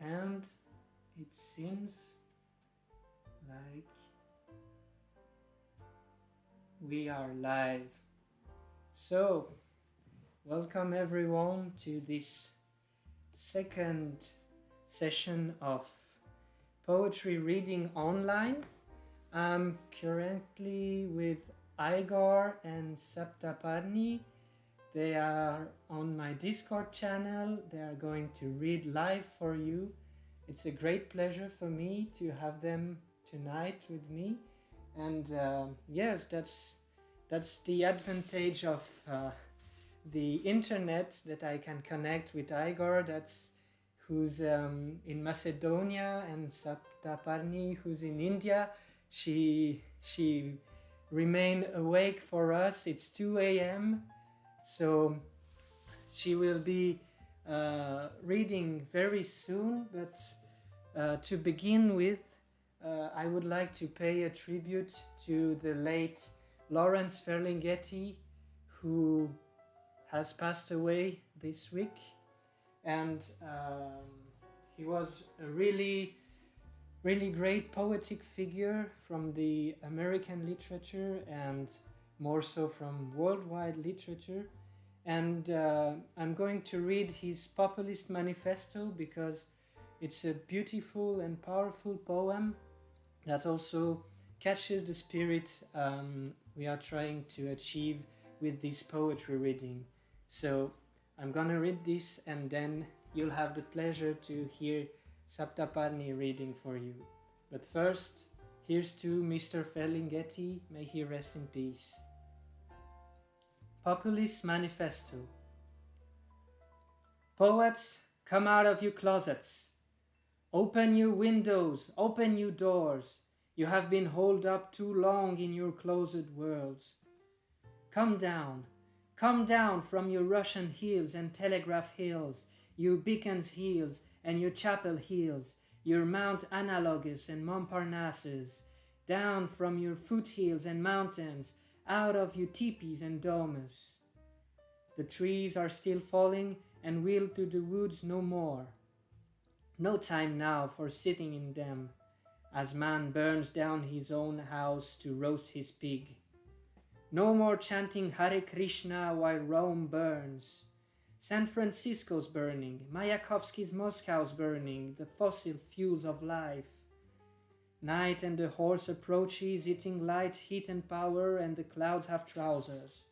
And it seems like we are live. So, welcome everyone to this second session of poetry reading online. I'm currently with Igor and Saptaparni. They are on my Discord channel. They are going to read live for you. It's a great pleasure for me to have them tonight with me. And yes, that's the advantage of the internet, that I can connect with Igor, who's in Macedonia, and Saptaparni, who's in India. She remained awake for us. It's 2 a.m. So she will be reading very soon, but to begin with, I would like to pay a tribute to the late Lawrence Ferlinghetti, who has passed away this week. And he was a really great poetic figure from the American literature and more so from worldwide literature. And I'm going to read his Populist Manifesto because it's a beautiful and powerful poem that also catches the spirit we are trying to achieve with this poetry reading. So I'm gonna read this, and then you'll have the pleasure to hear Saptaparni reading for you. But first, here's to Mr. Ferlinghetti, may he rest in peace. Populist Manifesto. Poets, come out of your closets. Open your windows, open your doors. You have been holed up too long in your closed worlds. Come down from your Russian hills and telegraph hills, your beacons hills and your chapel hills, your Mount Analogus and Montparnasses, down from your foothills and mountains, out of your teepees and domes. The trees are still falling and will to the woods no more. No time now for sitting in them, as man burns down his own house to roast his pig. No more chanting Hare Krishna while Rome burns. San Francisco's burning, Mayakovsky's Moscow's burning, the fossil fuels of life. Night and the horse approaches, eating light, heat and power, and the clouds have trousers.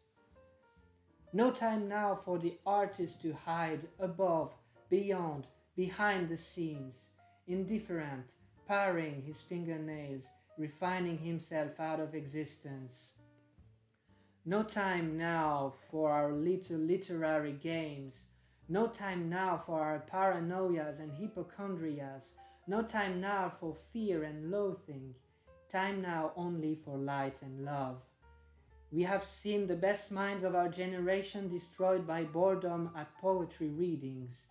No time now for the artist to hide above, beyond, behind the scenes, indifferent, paring his fingernails, refining himself out of existence. No time now for our little literary games. No time now for our paranoias and hypochondrias. No time now for fear and loathing. Time now only for light and love. We have seen the best minds of our generation destroyed by boredom at poetry readings.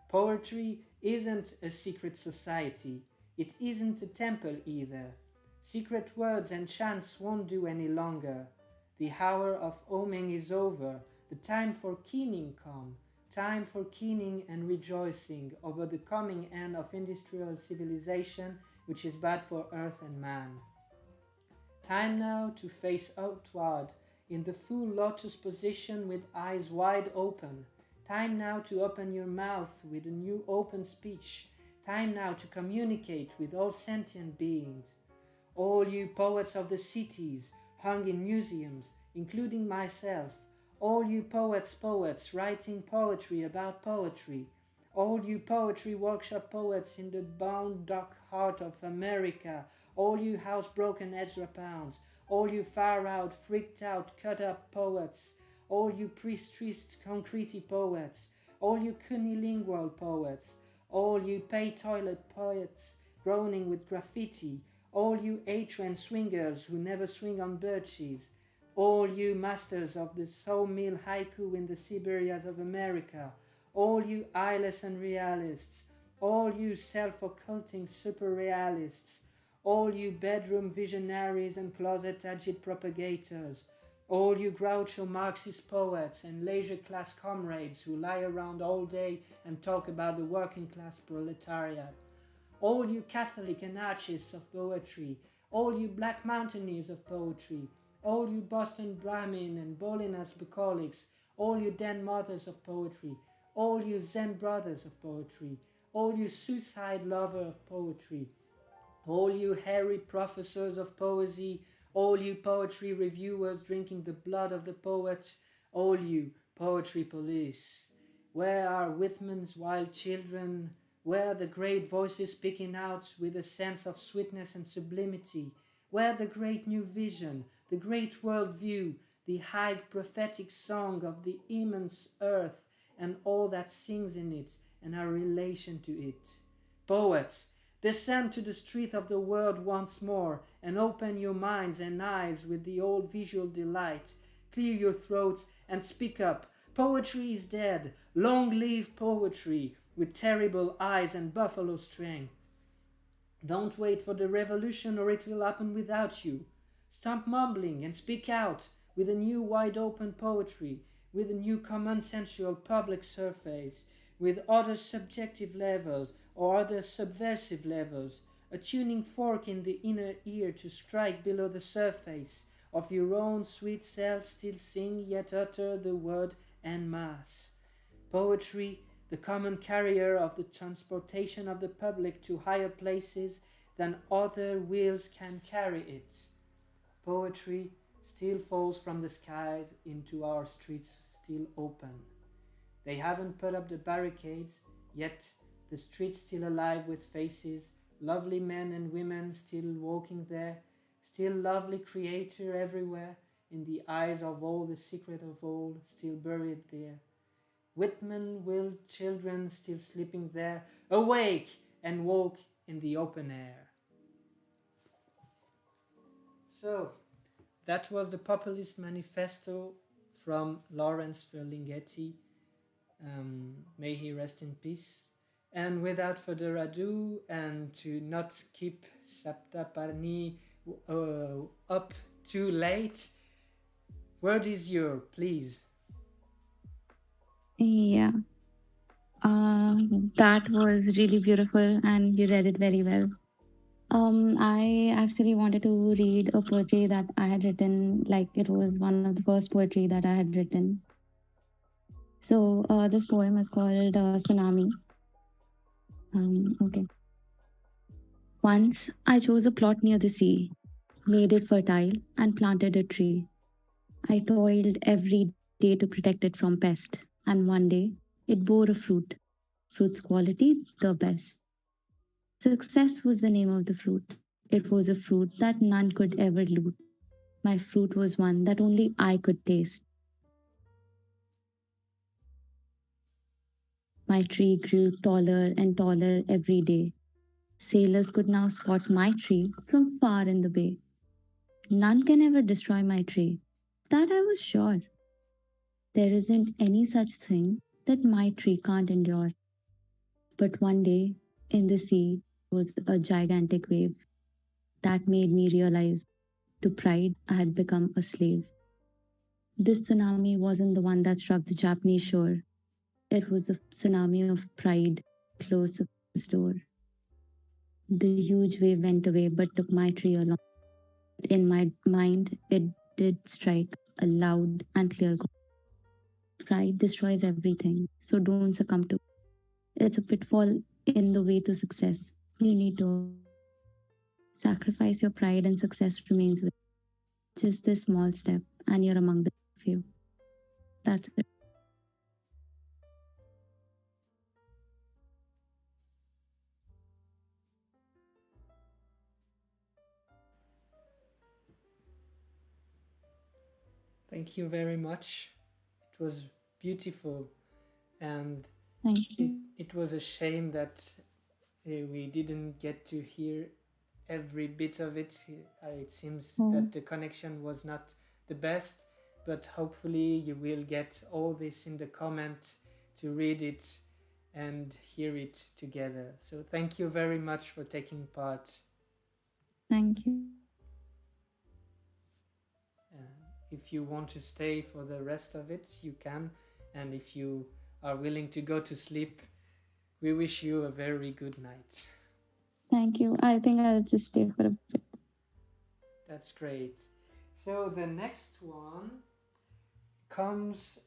Poetry isn't a secret society. It isn't a temple either. Secret words and chants won't do any longer. The hour of oming is over. The time for keening come. Time for keening and rejoicing over the coming end of industrial civilization, which is bad for earth and man. Time now to face outward in the full lotus position with eyes wide open. Time now to open your mouth with a new open speech. Time now to communicate with all sentient beings. All you poets of the cities, hung in museums, including myself, all you poets writing poetry about poetry, all you poetry workshop poets in the bound-dock heart of America, all you housebroken Ezra Pounds, all you far-out, freaked-out, cut-up poets, all you priest-trist concrete poets, all you cunnilingual poets, all you pay-toilet poets groaning with graffiti, all you A-train swingers who never swing on birches, all you masters of the sawmill haiku in the Siberias of America, all you eyeless and realists, all you self-occulting super-realists, all you bedroom visionaries and closet agit propagators, all you Groucho Marxist poets and leisure class comrades who lie around all day and talk about the working class proletariat, all you Catholic anarchists of poetry, all you black mountaineers of poetry, all you Boston Brahmin and Bolinas bucolics, all you den mothers of poetry, all you Zen brothers of poetry, all you suicide lover of poetry, all you hairy professors of poesy, all you poetry reviewers drinking the blood of the poets, all you poetry police. Where are Whitman's wild children? Where are the great voices speaking out with a sense of sweetness and sublimity? Where the great new vision, the great world view, the high prophetic song of the immense earth and all that sings in it and our relation to it? Poets, descend to the street of the world once more and open your minds and eyes with the old visual delight. Clear your throats and speak up. Poetry is dead. Long live poetry, with terrible eyes and buffalo strength. Don't wait for the revolution or it will happen without you. Stop mumbling and speak out with a new wide open poetry, with a new common-sensual public surface, with other subjective levels or other subversive levels, a tuning fork in the inner ear to strike below the surface of your own sweet self, still sing yet utter the word en masse. Poetry, the common carrier of the transportation of the public to higher places than other wheels can carry it. Poetry still falls from the skies into our streets still open. They haven't put up the barricades, yet the streets still alive with faces, lovely men and women still walking there, still lovely creator everywhere, in the eyes of all the secret of all still buried there. Whitman-willed children still sleeping there, awake and walk in the open air. So, that was the Populist Manifesto from Lawrence Ferlinghetti. May he rest in peace. And without further ado, and to not keep Saptaparni up too late, word is yours, please. Yeah, that was really beautiful and you read it very well. I actually wanted to read a poetry that I had written, like it was one of the first poetry that I had written. So this poem is called Tsunami. Okay. Once I chose a plot near the sea, made it fertile, and planted a tree. I toiled every day to protect it from pest, and one day it bore a fruit. Fruit's quality, the best. Success was the name of the fruit. It was a fruit that none could ever loot. My fruit was one that only I could taste. My tree grew taller and taller every day. Sailors could now spot my tree from far in the bay. None can ever destroy my tree. That I was sure. There isn't any such thing that my tree can't endure. But one day, in the sea, was a gigantic wave that made me realize to pride I had become a slave. This tsunami wasn't the one that struck the Japanese shore. It was the tsunami of pride close to the door. The huge wave went away but took my tree along. In my mind, it did strike a loud and clear call. Pride destroys everything, so don't succumb to it. It's a pitfall in the way to success. You need to sacrifice your pride and success remains with you. Just this small step and you're among the few. That's it. Thank you very much. It was beautiful, and Thank you. it was a shame that we didn't get to hear every bit of it. It seems Oh, that the connection was not the best, but hopefully you will get all this in the comment to read it and hear it together. So thank you very much for taking part. thank you. If you want to stay for the rest of it, you can. And if you are willing to go to sleep, we wish you a very good night. Thank you. I think I'll just stay for a bit. That's great. So the next one comes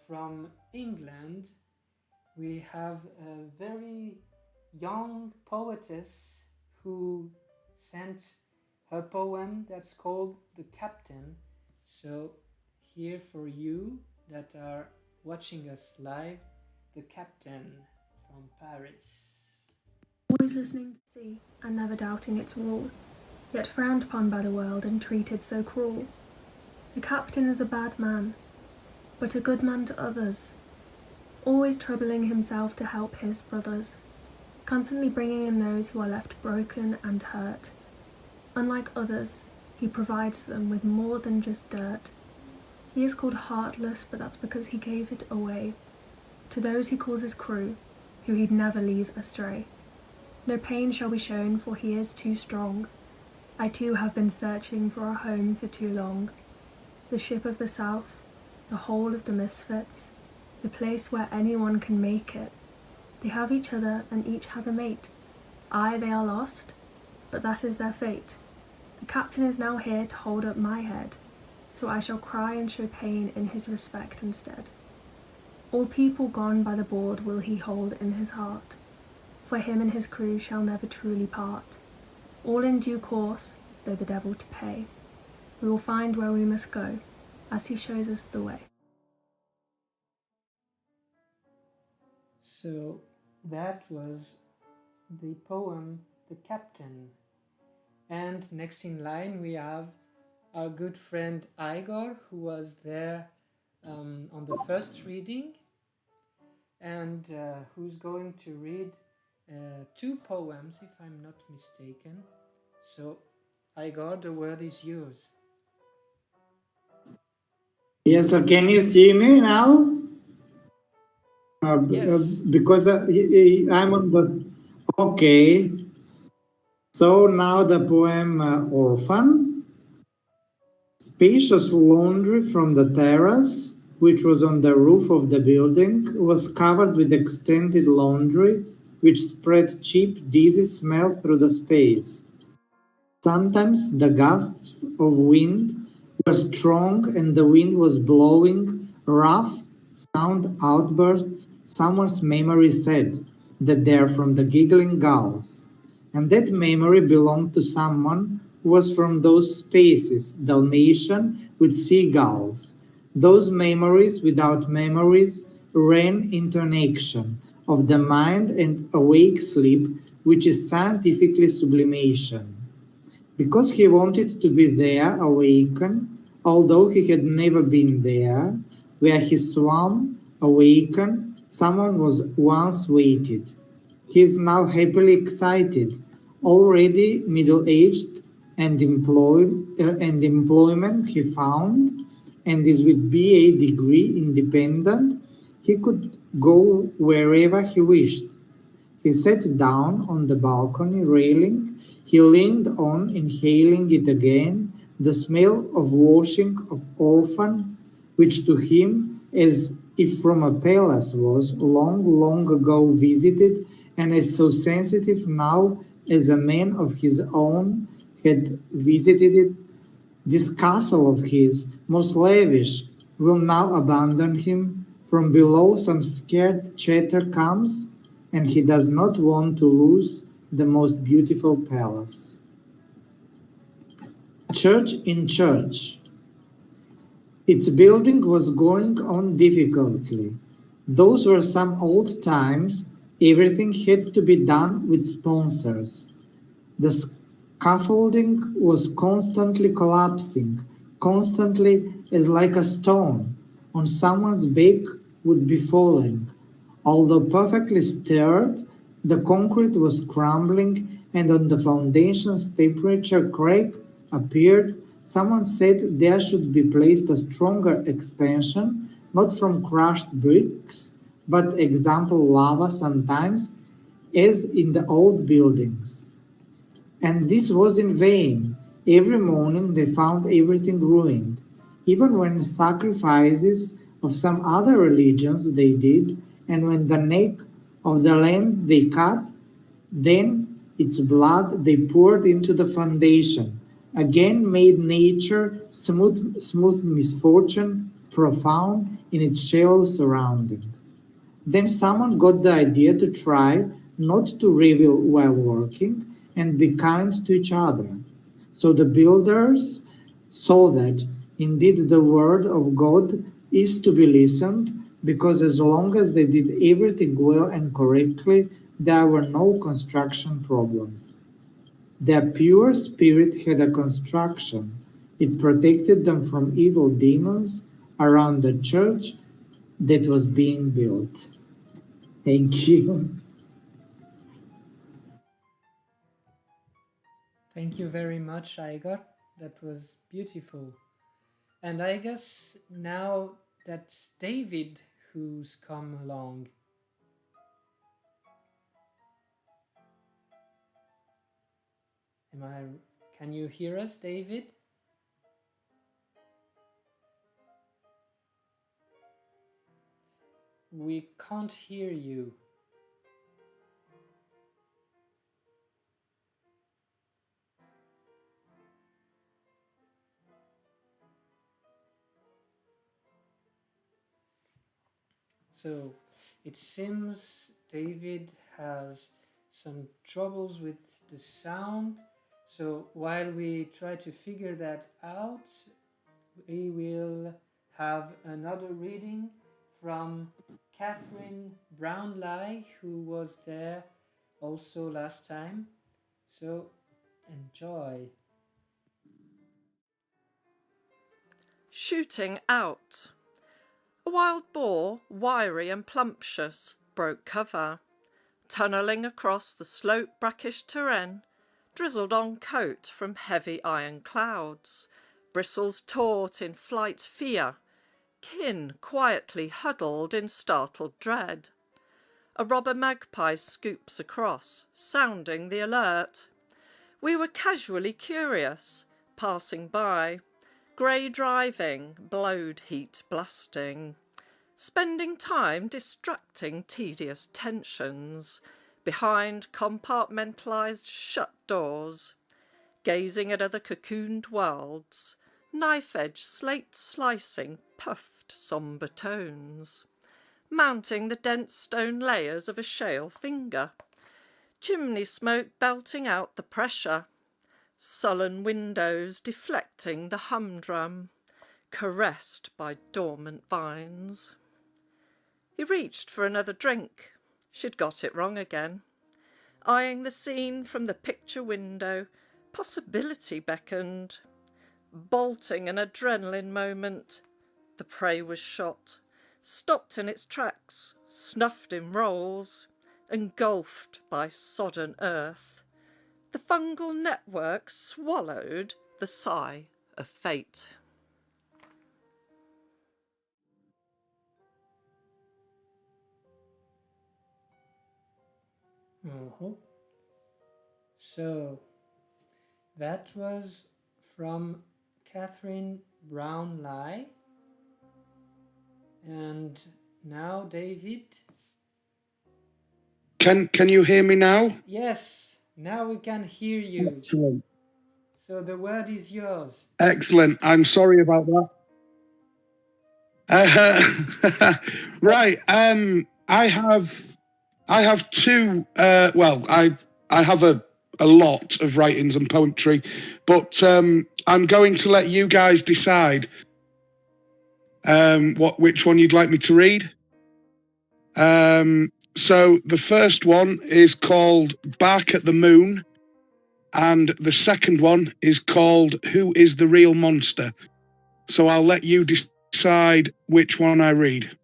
from England. We have a very young poetess who sent her poem that's called The Captain. So here for you that are watching us live, The Captain from Paris. Always listening to sea and never doubting its rule, yet frowned upon by the world and treated so cruel. The captain is a bad man, but a good man to others, always troubling himself to help his brothers, constantly bringing in those who are left broken and hurt. Unlike others, he provides them with more than just dirt. He is called heartless, but that's because he gave it away to those he calls his crew, who he'd never leave astray. No pain shall be shown, for he is too strong. I too have been searching for a home for too long. The ship of the south, the whole of the misfits, the place where anyone can make it. They have each other and each has a mate. Aye, they are lost, but that is their fate. The captain is now here to hold up my head, so I shall cry and show pain in his respect instead. All people gone by the board will he hold in his heart, for him and his crew shall never truly part. All in due course, though the devil to pay, we will find where we must go, as he shows us the way. So that was the poem The Captain. And next in line we have our good friend Igor, who was there on the first reading, and who's going to read 2 poems, if I'm not mistaken. So, Igor, the word is yours. Yes, so can you see me now? Yes. Because I'm on the... Okay. So now the poem Orphan. Spacious laundry from the terrace, which was on the roof of the building, was covered with extended laundry, which spread cheap, dizzy smell through the space. Sometimes the gusts of wind were strong and the wind was blowing rough sound outbursts. Someone's memory said that they're from the giggling gulls. And that memory belonged to someone who was from those spaces, Dalmatian, with seagulls. Those memories without memories ran into an action of the mind and awake sleep, which is scientifically sublimation. Because he wanted to be there, awaken, although he had never been there, where he swam, awaken, someone was once waited. He is now happily excited, already middle-aged, and employment he found, and is with BA degree independent. He could go wherever he wished. He sat down on the balcony railing. He leaned on, inhaling it again, the smell of washing of Orphan, which to him, as if from a palace, was long, long ago visited, and as so sensitive now as a man of his own had visited it. This castle of his, most lavish, will now abandon him. From below some scared chatter comes, and he does not want to lose the most beautiful palace. Church in church. Its building was going on difficultly. Those were some old times. Everything had to be done with sponsors. The scaffolding was constantly collapsing, constantly as like a stone on someone's back would be falling. Although perfectly stirred, the concrete was crumbling, and on the foundation's temperature crack appeared. Someone said there should be placed a stronger expansion, not from crushed bricks, but example lava sometimes, as in the old buildings. And this was in vain. Every morning they found everything ruined. even when sacrifices of some other religions they did, and when the neck of the lamb they cut, then its blood they poured into the foundation, again made nature smooth misfortune profound in its shallow surrounding. Then someone got the idea to try not to revel while working and be kind to each other. So the builders saw that indeed the word of God is to be listened, because as long as they did everything well and correctly, there were no construction problems. Their pure spirit had a construction. It protected them from evil demons around the church that was being built. Thank you. Thank you very much, Igor. That was beautiful. And I guess now that's David who's come along. Can you hear us, David? We can't hear you. So it seems David has some troubles with the sound. So while we try to figure that out, we will have another reading from Katherine Brownlie, who was there also last time. So enjoy. Shooting out. A wild boar, wiry and plumptious, broke cover. Tunnelling across the slope brackish terrain, drizzled on coat from heavy iron clouds, bristles taut in flight fear, kin quietly huddled in startled dread. A robber magpie scoops across, sounding the alert. We were casually curious, passing by, grey driving, blowed heat blasting, spending time distracting tedious tensions behind compartmentalised shut doors, gazing at other cocooned worlds, knife-edge slate slicing puffed sombre tones, mounting the dense stone layers of a shale finger, chimney smoke belting out the pressure, sullen windows deflecting the humdrum, caressed by dormant vines. He reached for another drink. She'd got it wrong again. Eyeing the scene from the picture window, possibility beckoned. Bolting an adrenaline moment, the prey was shot, stopped in its tracks, snuffed in rolls, engulfed by sodden earth. The fungal network swallowed the sigh of fate. So that was from Katherine Brownlie. And now, David. Can you hear me now? Yes, now we can hear you. Excellent. So the word is yours. Excellent. I'm sorry about that. Right. I have two. I have a lot of writings and poetry, but I'm going to let you guys decide which one you'd like me to read. So the first one is called Bark at the Moon, and the second one is called Who is the Real Monster? So I'll let you decide which one I read.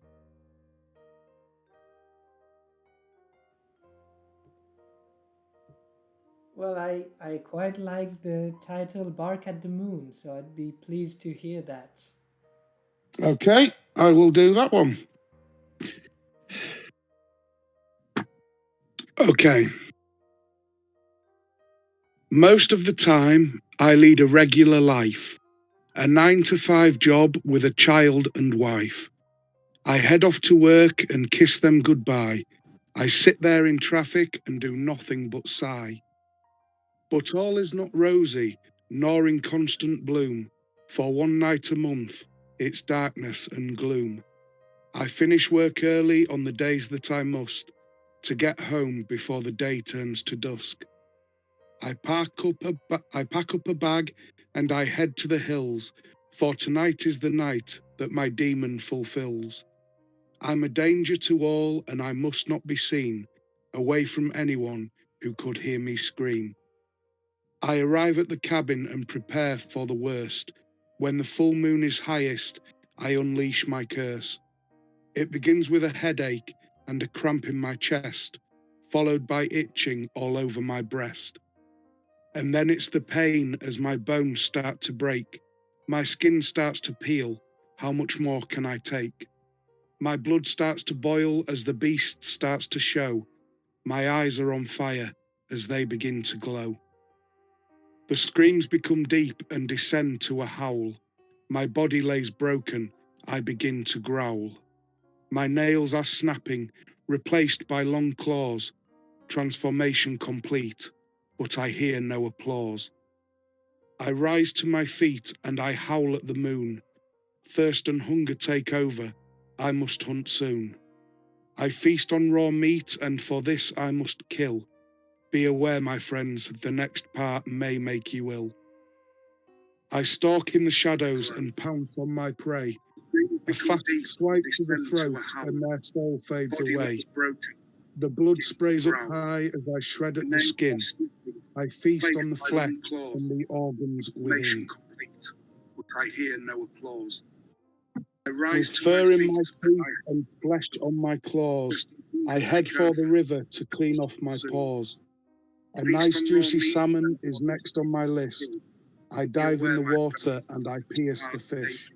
Well, I quite like the title Bark at the Moon, so I'd be pleased to hear that. Okay, I will do that one. Okay. Most of the time, I lead a regular life. A 9 to 5 job with a child and wife. I head off to work and kiss them goodbye. I sit there in traffic and do nothing but sigh. But all is not rosy, nor in constant bloom, for one night a month it's darkness and gloom. I finish work early on the days that I must, to get home before the day turns to dusk. I pack up a bag and I head to the hills, for tonight is the night that my demon fulfills. I'm a danger to all and I must not be seen, away from anyone who could hear me scream. I arrive at the cabin and prepare for the worst. When the full moon is highest, I unleash my curse. It begins with a headache and a cramp in my chest, followed by itching all over my breast. And then it's the pain as my bones start to break. My skin starts to peel. How much more can I take? My blood starts to boil as the beast starts to show. My eyes are on fire as they begin to glow. The screams become deep and descend to a howl. My body lays broken, I begin to growl. My nails are snapping, replaced by long claws. Transformation complete, but I hear no applause. I rise to my feet and I howl at the moon. Thirst and hunger take over, I must hunt soon. I feast on raw meat and for this I must kill. Be aware, my friends, the next part may make you ill. I stalk in the shadows and pounce on my prey. A fast swipe to the throat and their soul fades away. The blood sprays up high as I shred at the skin. I feast on the flesh and the organs within. I hear no applause. With fur in my teeth and flesh on my claws, I head for the river to clean off my paws. A nice juicy salmon is next on my list. I dive in the water and I pierce the fish.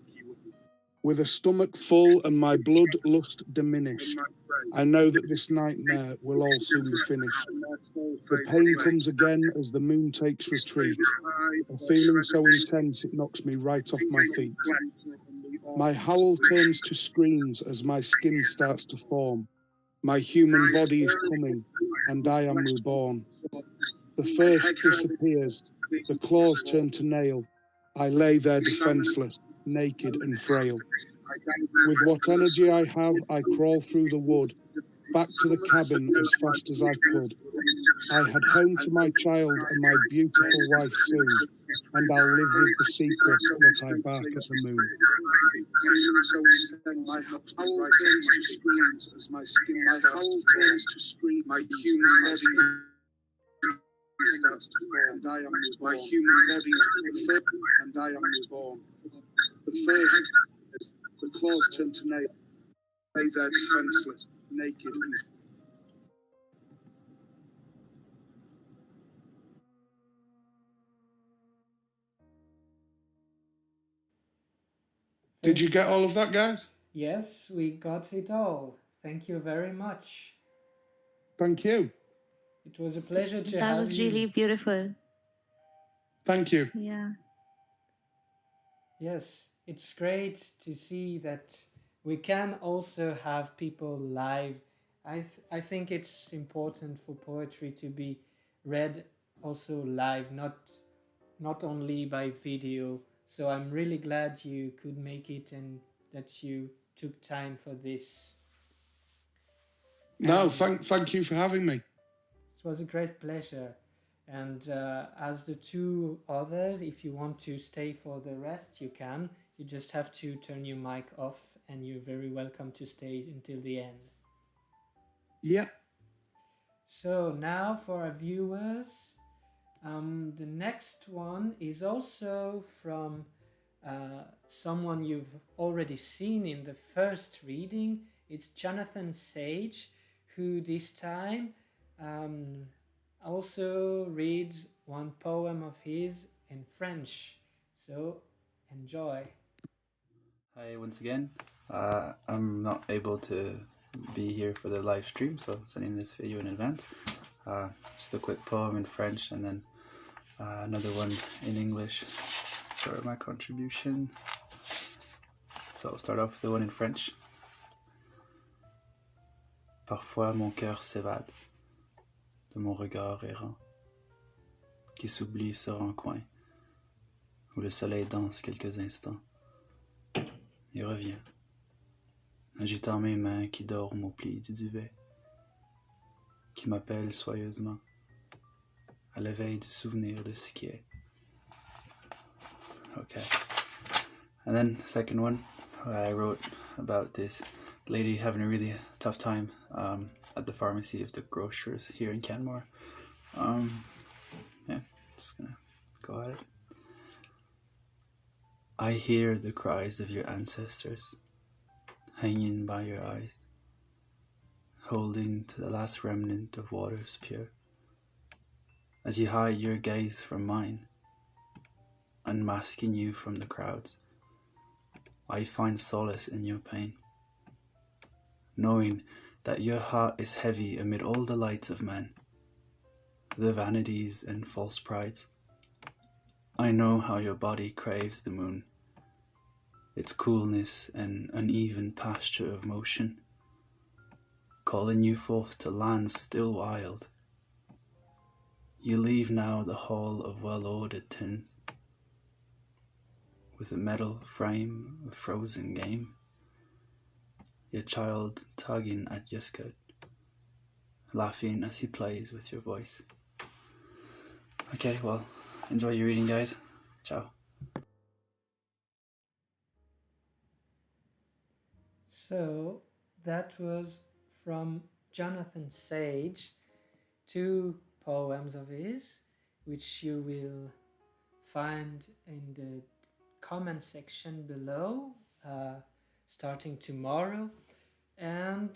With a stomach full and my blood lust diminished, I know that this nightmare will all soon be finished. The pain comes again as the moon takes retreat, a feeling so intense it knocks me right off my feet. My howl turns to screams as my skin starts to form. My human body is coming, and I am reborn. The first disappears, the claws turn to nail. I lay there defenseless, naked and frail. With what energy I have, I crawl through the wood, back to the cabin as fast as I could. I head home to my child and my beautiful wife soon, and I'll live with the secret that I bark at the moon. My howl turns to screams as my skin starts to scream. My human body starts to fall, and I am reborn. My human body is the and I am reborn. The first is the claws turn to nail. Lay there defenseless, naked and Did you get all of that, guys? Yes, we got it all. Thank you very much. Thank you. It was a pleasure to have you. That was really beautiful. Thank you. Yeah. Yes, it's great to see that we can also have people live. I think it's important for poetry to be read also live, not only by video. So I'm really glad you could make it and that you took time for this. No, thank you for having me. It was a great pleasure. And as the two others, if you want to stay for the rest, you can. You just have to turn your mic off and you're very welcome to stay until the end. Yeah. So now for our viewers, the next one is also from someone you've already seen in the first reading. It's Jonathan Sage, who this time also reads one poem of his in French. So enjoy. Hi once again. I'm not able to be here for the live stream, so sending this video in advance. Just a quick poem in French and then another one in English. for my contribution. So I'll start off with the one in French. Parfois mon cœur s'évade de mon regard errant, qui s'oublie sur un coin, où le soleil danse quelques instants, et revient, agitant mes mains qui dorment au pli du duvet, qui m'appellent soyeusement, à l'éveil du souvenir de ce qui est. Okay. And then the second one, I wrote about this lady having a really tough time at the pharmacy of the grocers here in Canmore. Yeah, just gonna go at it. I hear the cries of your ancestors, hanging by your eyes, holding to the last remnant of waters pure. As you hide your gaze from mine, unmasking you from the crowds, I find solace in your pain, knowing that your heart is heavy amid all the lights of men, the vanities and false prides. I know how your body craves the moon, its coolness and uneven pasture of motion, calling you forth to lands still wild. You leave now the hall of well-ordered tins, with a metal frame of frozen game, your child tugging at your skirt, laughing as he plays with your voice. Okay, well, enjoy your reading, guys. Ciao. So that was from Jonathan Sage, 2 poems of his, which you will find in the comment section below, starting tomorrow. And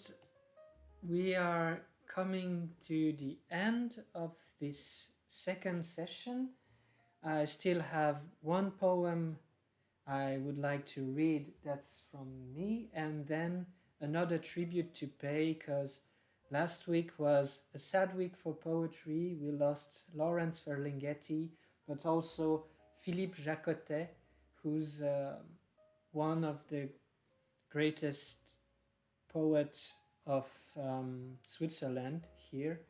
we are coming to the end of this second session. I still have 1 poem I would like to read, that's from me, and then another tribute to pay, because last week was a sad week for poetry. We lost Lawrence Ferlinghetti, but also Philippe Jaccottet, who's one of the greatest poets of Switzerland here.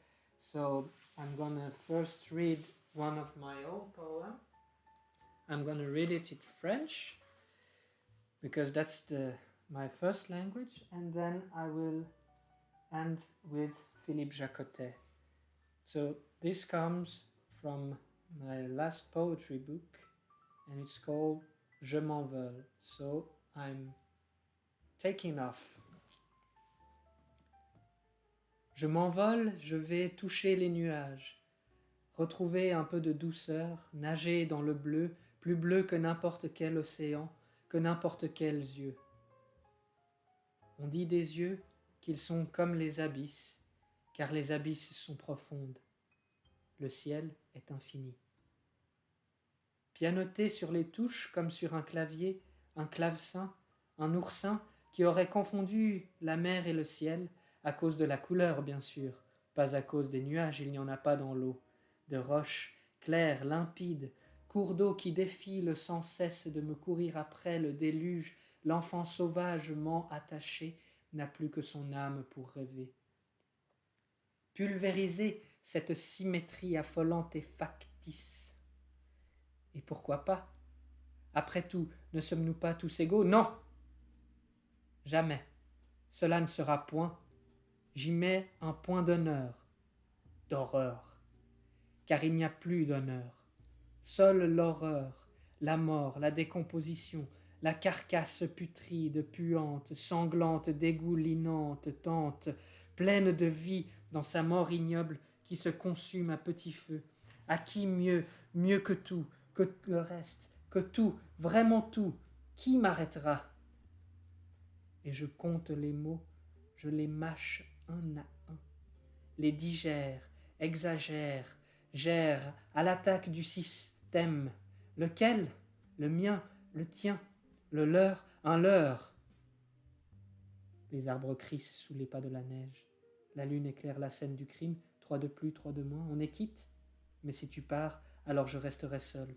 So I'm gonna first read one of my own poems. I'm gonna read it in French because that's my first language, and then I will end with Philippe Jaccottet. So this comes from my last poetry book, and it's called Je m'envole. So I'm taking off. Je m'envole, je vais toucher les nuages, retrouver un peu de douceur, nager dans le bleu, plus bleu que n'importe quel océan, que n'importe quels yeux. On dit des yeux qu'ils sont comme les abysses, car les abysses sont profondes. Le ciel est infini. Pianoter sur les touches comme sur un clavier, un clavecin, un oursin qui aurait confondu la mer et le ciel, à cause de la couleur bien sûr, pas à cause des nuages, il n'y en a pas dans l'eau, de roches claires, limpides, cours d'eau qui défilent sans cesse de me courir après le déluge, l'enfant sauvagement attaché n'a plus que son âme pour rêver. Pulvériser cette symétrie affolante et factice. Et pourquoi pas? Après tout, ne sommes-nous pas tous égaux? Non! Jamais. Cela ne sera point. J'y mets un point d'honneur, d'horreur. Car il n'y a plus d'honneur. Seule l'horreur, la mort, la décomposition, la carcasse putride, puante, sanglante, dégoulinante, tente, pleine de vie dans sa mort ignoble qui se consume à petit feu. À qui mieux, mieux que tout, que le reste, que tout, vraiment tout, qui m'arrêtera? Et je compte les mots, je les mâche un à un, les digère, exagère, gère à l'attaque du système. Lequel? Le mien, le tien, le leur, un leurre. Les arbres crissent sous les pas de la neige. La lune éclaire la scène du crime, 3 de plus, 3 de moins. On est quitte? Mais si tu pars, alors je resterai seul,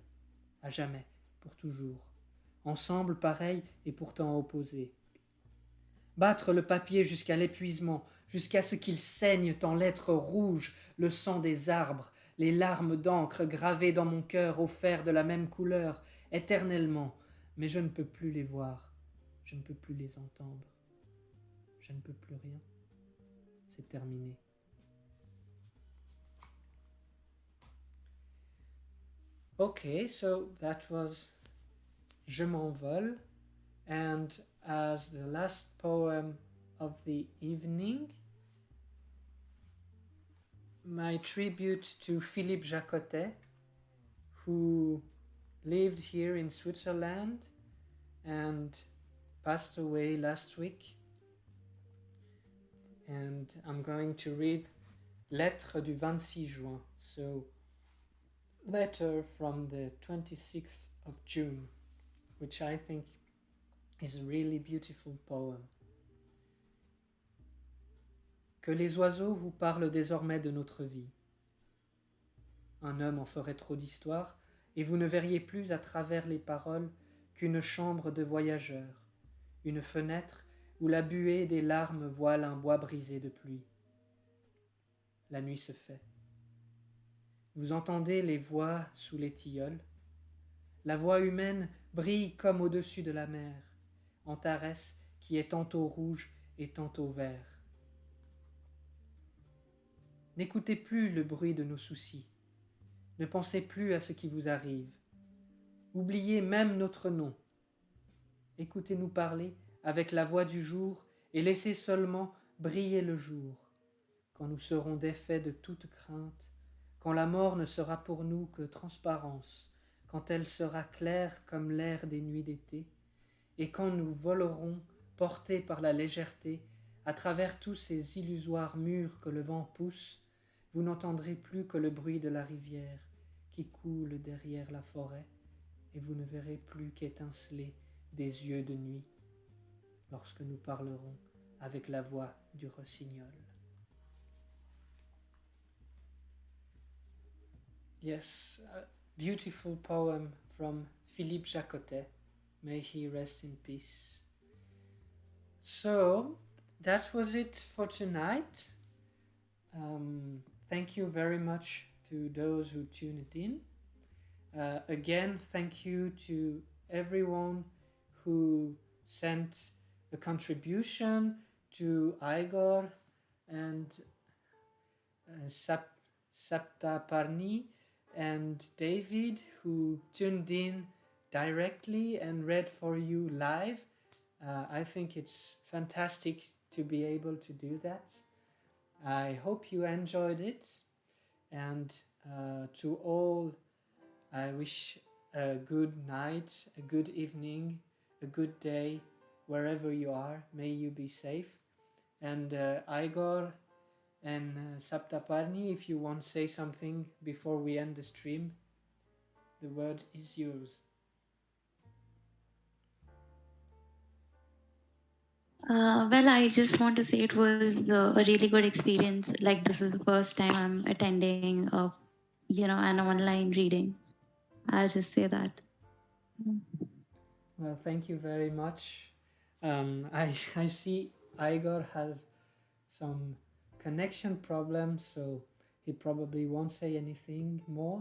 à jamais, pour toujours. Ensemble pareils et pourtant opposés. Battre le papier jusqu'à l'épuisement, jusqu'à ce qu'il saigne en lettres rouges le sang des arbres, les larmes d'encre gravées dans mon cœur au fer de la même couleur, éternellement, mais je ne peux plus les voir, je ne peux plus les entendre, je ne peux plus rien. C'est terminé. Okay, so that was Je m'envole, and as the last poem of the evening, my tribute to Philippe Jaccottet, who lived here in Switzerland and passed away last week. And I'm going to read Lettre du 26 juin, so letter from the 26th of June, which I think is a really beautiful poem. Que les oiseaux vous parlent désormais de notre vie. Un homme en ferait trop d'histoires, et vous ne verriez plus à travers les paroles qu'une chambre de voyageurs, une fenêtre où la buée des larmes voile un bois brisé de pluie. La nuit se fait. Vous entendez les voix sous les tilleuls. La voix humaine brille comme au-dessus de la mer, Antares qui est tantôt rouge et tantôt vert. N'écoutez plus le bruit de nos soucis. Ne pensez plus à ce qui vous arrive. Oubliez même notre nom. Écoutez-nous parler avec la voix du jour et laissez seulement briller le jour, quand nous serons défaits de toute crainte, quand la mort ne sera pour nous que transparence, quand elle sera claire comme l'air des nuits d'été, et quand nous volerons, portés par la légèreté, à travers tous ces illusoires murs que le vent pousse, vous n'entendrez plus que le bruit de la rivière qui coule derrière la forêt, et vous ne verrez plus qu'étinceler des yeux de nuit, lorsque nous parlerons avec la voix du rossignol. Yes, a beautiful poem from Philippe Jaccottet. May he rest in peace. So, that was it for tonight. Thank you very much to those who tuned in. Again, thank you to everyone who sent a contribution, to Igor and Saptaparni and David, who tuned in directly and read for you live. I think it's fantastic to be able to do that. I hope you enjoyed it, and to all I wish a good night, a good evening, a good day, wherever you are. May you be safe. And Igor and Saptaparni, if you want to say something before we end the stream, the word is yours. Well, I just want to say it was a really good experience. Like, this is the first time I'm attending an online reading. I'll just say that. Well, thank you very much. I see Igor has some connection problems, so he probably won't say anything more.